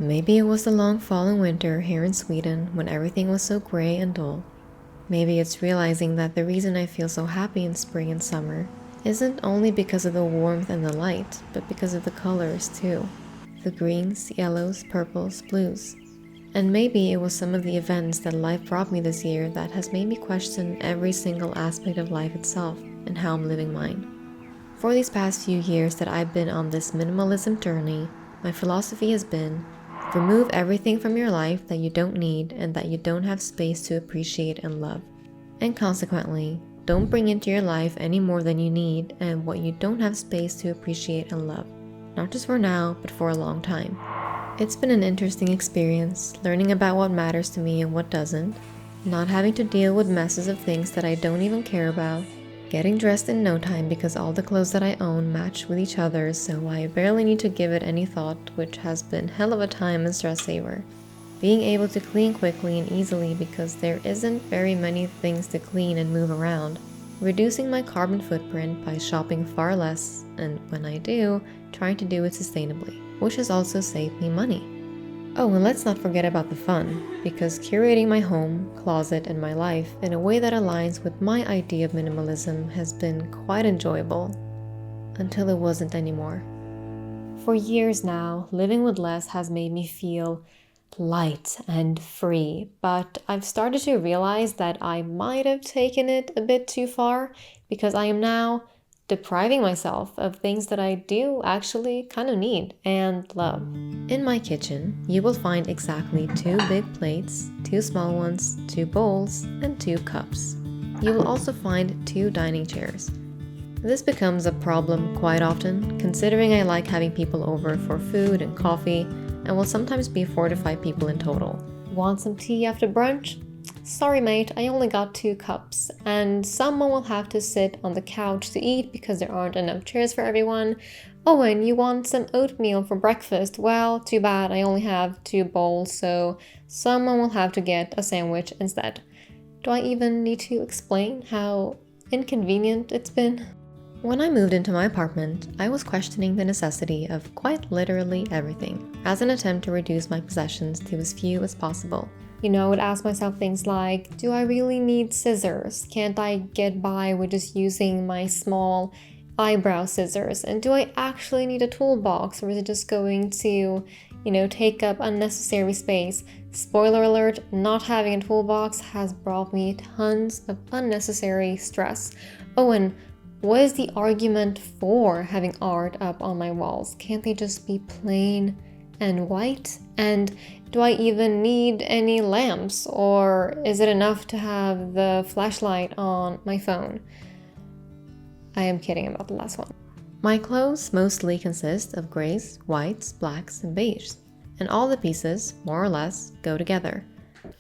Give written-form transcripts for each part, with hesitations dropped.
Maybe it was the long fall and winter here in Sweden when everything was so gray and dull. Maybe it's realizing that the reason I feel so happy in spring and summer isn't only because of the warmth and the light, but because of the colors too. The greens, yellows, purples, blues. And maybe it was some of the events that life brought me this year that has made me question every single aspect of life itself and how I'm living mine. For these past few years that I've been on this minimalism journey, my philosophy has been remove everything from your life that you don't need and that you don't have space to appreciate and love. And consequently, don't bring into your life any more than you need and what you don't have space to appreciate and love. Not just for now, but for a long time. It's been an interesting experience, learning about what matters to me and what doesn't, not having to deal with messes of things that I don't even care about, getting dressed in no time because all the clothes that I own match with each other, so I barely need to give it any thought, which has been hell of a time and stress saver. Being able to clean quickly and easily because there isn't very many things to clean and move around. Reducing my carbon footprint by shopping far less, and when I do, trying to do it sustainably, which has also saved me money. Oh, and let's not forget about the fun, because curating my home, closet, and my life in a way that aligns with my idea of minimalism has been quite enjoyable, until it wasn't anymore. For years now, living with less has made me feel light and free, but I've started to realize that I might have taken it a bit too far, because I am now depriving myself of things that I do actually kind of need and love. In my kitchen, you will find exactly 2 big plates, 2 small ones, 2 bowls, and 2 cups. You will also find 2 dining chairs. This becomes a problem quite often, considering I like having people over for food and coffee, and will sometimes be 4 to 5 people in total. Want some tea after brunch? Sorry mate, I only got 2 cups, and someone will have to sit on the couch to eat because there aren't enough chairs for everyone. Oh, and you want some oatmeal for breakfast? Well, too bad, I only have 2 bowls, so someone will have to get a sandwich instead. Do I even need to explain how inconvenient it's been? When I moved into my apartment, I was questioning the necessity of quite literally everything, as an attempt to reduce my possessions to as few as possible. I would ask myself things like, do I really need scissors? Can't I get by with just using my small eyebrow scissors? And do I actually need a toolbox, or is it just going to, take up unnecessary space? Spoiler alert, not having a toolbox has brought me tons of unnecessary stress. Oh, and what is the argument for having art up on my walls? Can't they just be plain and white? And do I even need any lamps, or is it enough to have the flashlight on my phone? I am kidding about the last one. My clothes mostly consist of grays, whites, blacks, and beiges, and all the pieces, more or less, go together.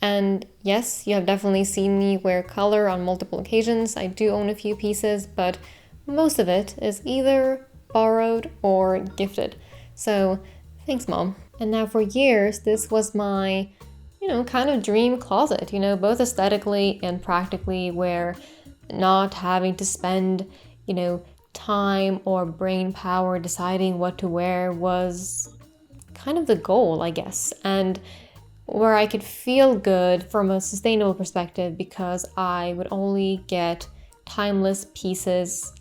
And yes, you have definitely seen me wear color on multiple occasions. I do own a few pieces, but most of it is either borrowed or gifted. So thanks, Mom. And now for years, this was my, kind of dream closet, both aesthetically and practically, where not having to spend, time or brain power deciding what to wear was kind of the goal, I guess. And where I could feel good from a sustainable perspective because I would only get timeless pieces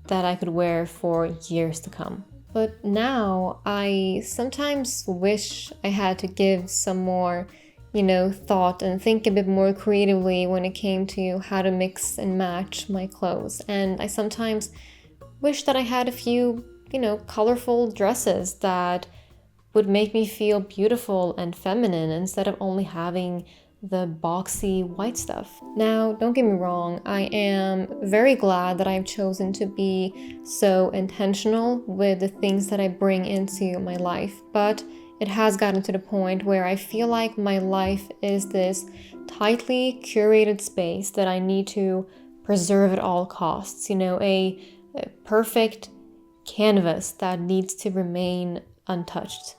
that I could wear for years to come. But now I sometimes wish I had to give some more, thought and think a bit more creatively when it came to how to mix and match my clothes. And I sometimes wish that I had a few, colorful dresses that would make me feel beautiful and feminine instead of only having the boxy white stuff. Now, don't get me wrong, I am very glad that I've chosen to be so intentional with the things that I bring into my life, but it has gotten to the point where I feel like my life is this tightly curated space that I need to preserve at all costs, a perfect canvas that needs to remain untouched.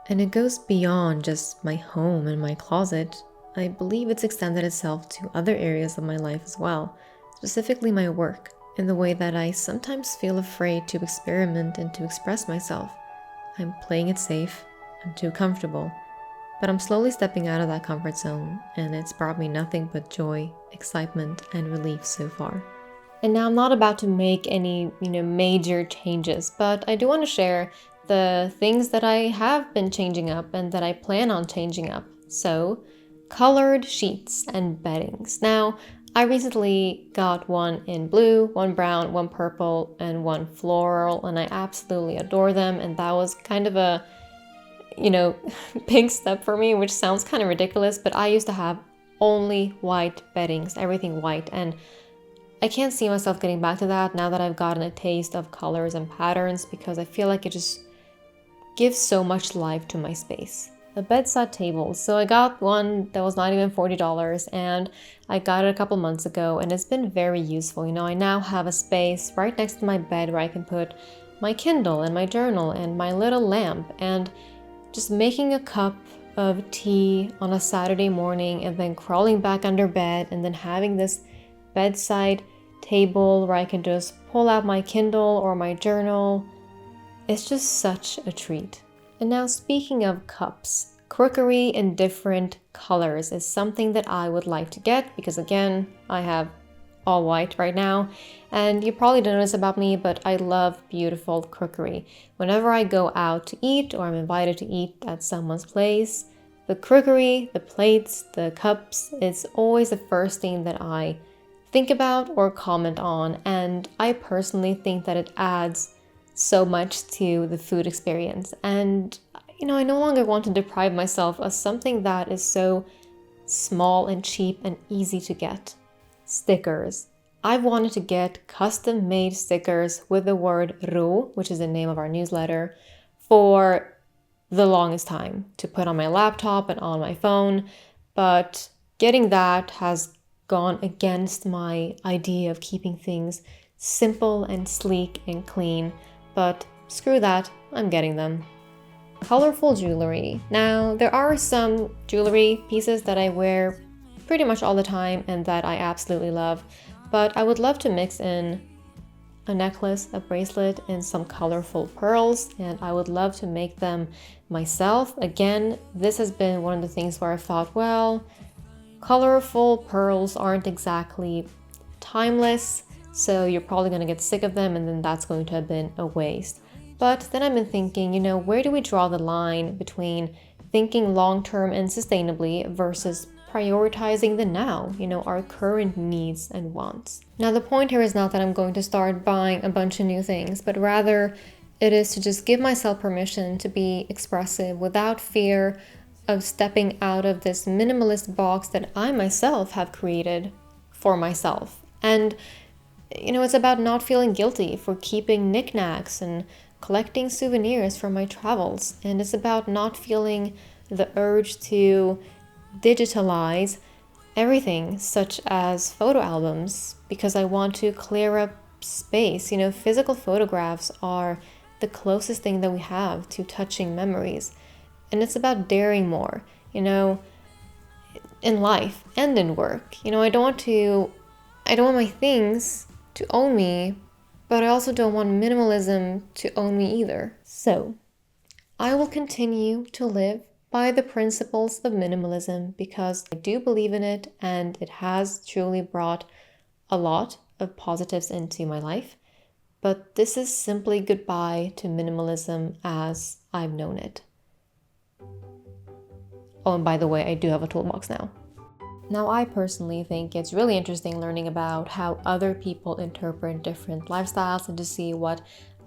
And it goes beyond just my home and my closet. I believe it's extended itself to other areas of my life as well, specifically my work, in the way that I sometimes feel afraid to experiment and to express myself. I'm playing it safe, I'm too comfortable. But I'm slowly stepping out of that comfort zone, and it's brought me nothing but joy, excitement, and relief so far. And now I'm not about to make any, major changes, but I do want to share the things that I have been changing up and that I plan on changing up. So, colored sheets and beddings. Now, I recently got one in blue, one brown, one purple, and one floral, and I absolutely adore them. And that was kind of a, big step for me, which sounds kind of ridiculous, but I used to have only white beddings, everything white. And I can't see myself getting back to that now that I've gotten a taste of colors and patterns, because I feel like it just gives so much life to my space. The bedside table. So I got one that was not even $40, and I got it a couple months ago, and it's been very useful. I now have a space right next to my bed where I can put my Kindle and my journal and my little lamp, and just making a cup of tea on a Saturday morning and then crawling back under bed and then having this bedside table where I can just pull out my Kindle or my journal. It's just such a treat. And now, speaking of cups, crockery in different colors is something that I would like to get, because again, I have all white right now, and you probably don't know this about me, but I love beautiful crockery. Whenever I go out to eat or I'm invited to eat at someone's place, the crockery, the plates, the cups, it's always the first thing that I think about or comment on, and I personally think that it adds so much to the food experience. And I no longer want to deprive myself of something that is so small and cheap and easy to get. Stickers. I've wanted to get custom made stickers with the word ro, which is the name of our newsletter, for the longest time, to put on my laptop and on my phone, but getting that has gone against my idea of keeping things simple and sleek and clean. But screw that, I'm getting them. Colorful jewelry. Now, there are some jewelry pieces that I wear pretty much all the time and that I absolutely love, but I would love to mix in a necklace, a bracelet, and some colorful pearls, and I would love to make them myself. Again, this has been one of the things where I thought, well, colorful pearls aren't exactly timeless, so you're probably going to get sick of them, and then that's going to have been a waste. But then I've been thinking, where do we draw the line between thinking long-term and sustainably versus prioritizing the now, our current needs and wants. Now, the point here is not that I'm going to start buying a bunch of new things, but rather it is to just give myself permission to be expressive without fear of stepping out of this minimalist box that I myself have created for myself. And it's about not feeling guilty for keeping knickknacks and collecting souvenirs from my travels. And it's about not feeling the urge to digitalize everything, such as photo albums, because I want to clear up space. Physical photographs are the closest thing that we have to touching memories. And it's about daring more, in life and in work. I don't want my things to own me, but I also don't want minimalism to own me either. So, I will continue to live by the principles of minimalism because I do believe in it, and it has truly brought a lot of positives into my life. But this is simply goodbye to minimalism as I've known it. Oh, and by the way, I do have a toolbox now. Now, I personally think it's really interesting learning about how other people interpret different lifestyles and to see what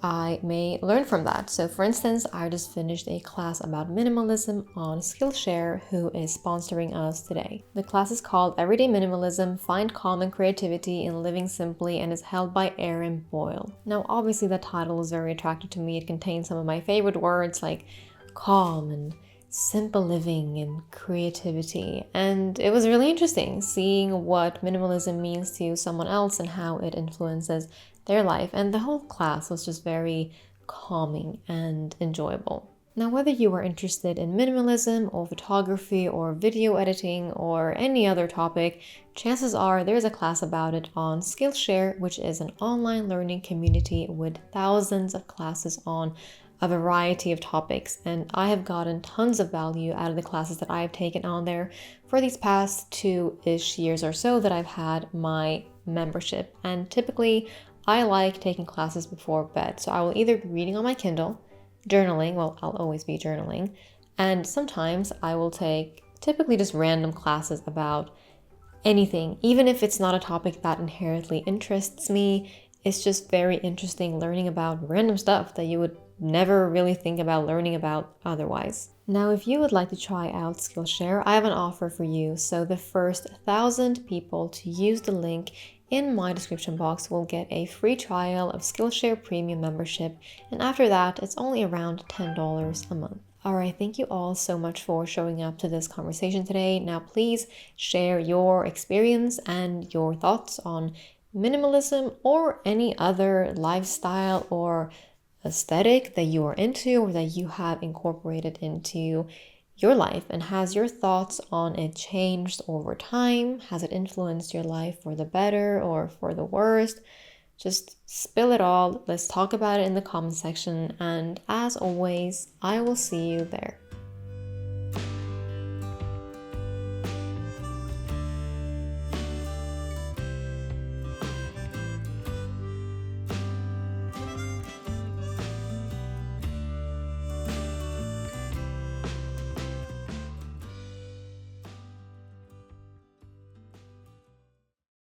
I may learn from that. So for instance, I just finished a class about minimalism on Skillshare, who is sponsoring us today. The class is called Everyday Minimalism, Find Calm and Creativity in Living Simply, and is held by Erin Boyle. Now, obviously the title is very attractive to me. It contains some of my favorite words like calm and simple living and creativity. And it was really interesting seeing what minimalism means to someone else and how it influences their life. And the whole class was just very calming and enjoyable. Now, whether you are interested in minimalism or photography or video editing or any other topic, chances are there's a class about it on Skillshare, which is an online learning community with thousands of classes on a variety of topics, and I have gotten tons of value out of the classes that I've taken on there for these past 2-ish years or so that I've had my membership. And typically I like taking classes before bed, so I will either be reading on my Kindle, journaling, well, I'll always be journaling, and sometimes I will take typically just random classes about anything, even if it's not a topic that inherently interests me. It's just very interesting learning about random stuff that you would never really think about learning about otherwise. Now, if you would like to try out Skillshare, I have an offer for you. So the first 1,000 people to use the link in my description box will get a free trial of Skillshare Premium membership, and after that, it's only around $10 a month. All right, thank you all so much for showing up to this conversation today. Now, please share your experience and your thoughts on minimalism or any other lifestyle or aesthetic that you are into or that you have incorporated into your life. And has your thoughts on it changed over time? Has it influenced your life for the better or for the worst? Just spill it all. Let's talk about it in the comment section. And as always, I will see you there.